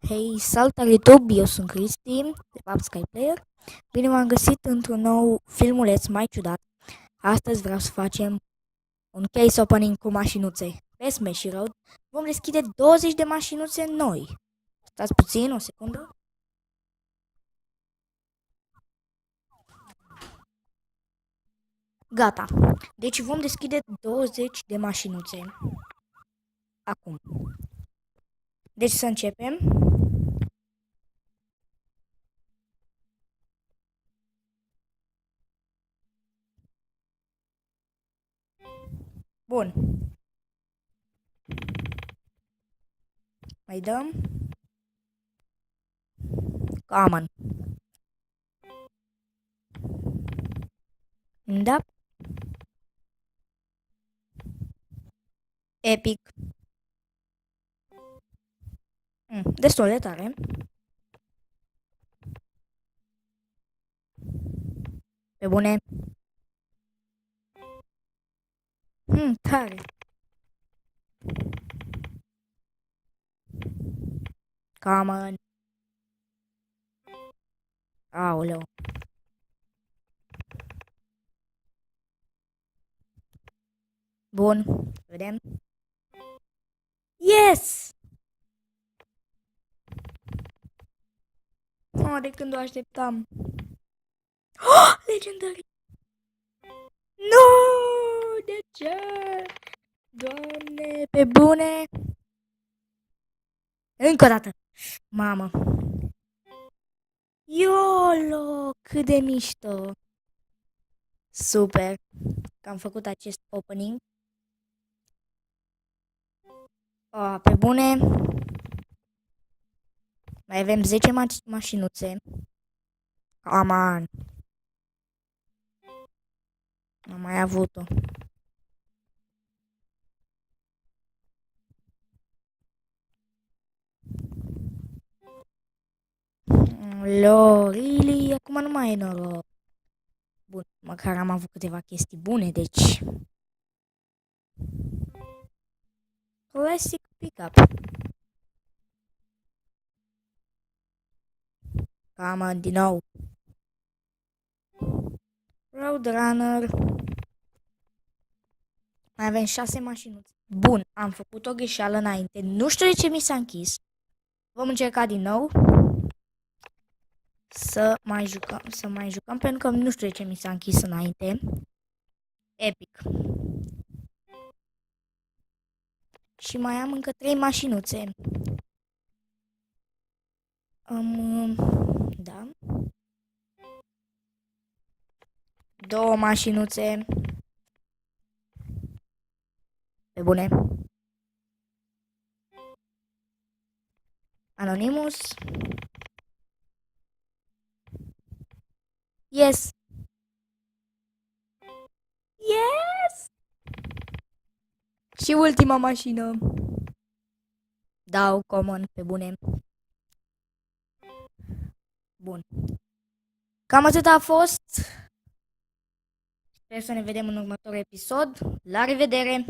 Hei, salutare YouTube, eu sunt Cristi, de fapt Skyplayer. Bine v-am găsit într-un nou filmuleț mai ciudat. Astăzi vreau să facem un case opening cu mașinuțe pe Smash Road. Vom deschide 20 de mașinuțe noi. Stați puțin, o secundă. Gata. Deci vom deschide 20 de mașinuțe. Acum. Deci să începem. Bun. Mai dăm. Common. Da. Epic. Destul de tare. Pe bune. Tare. Common. Aoleu. Bun. Vedem. Yes! Oh, de când o așteptam. Oh, legendary! Nu! De ce? Doamne, pe bune! Încă o dată! Mamă! YOLO! Cât de mișto! Super! Că am făcut acest opening. Oh, pe bune! Mai avem 10 mașinuțe. Come on! Am mai avut-o. Really? Acum nu mai e noroc. Bun, măcar am avut câteva chestii bune, deci... Classic pickup. Come on, din nou. Roadrunner. Mai avem 6 mașinuțe. Bun, am făcut o greșeală înainte. Nu știu de ce mi s-a închis. Vom încerca din nou. Să mai jucăm, pentru că nu știu de ce mi s-a închis înainte. Epic. Și mai am încă 3 mașinuțe. Da. 2 mașinuțe. Pe bune. Anonymous. Yes. Yes! Și ultima mașină. Dau common, pe bune. Bun. Cam atât a fost. Sper să ne vedem în următorul episod. La revedere!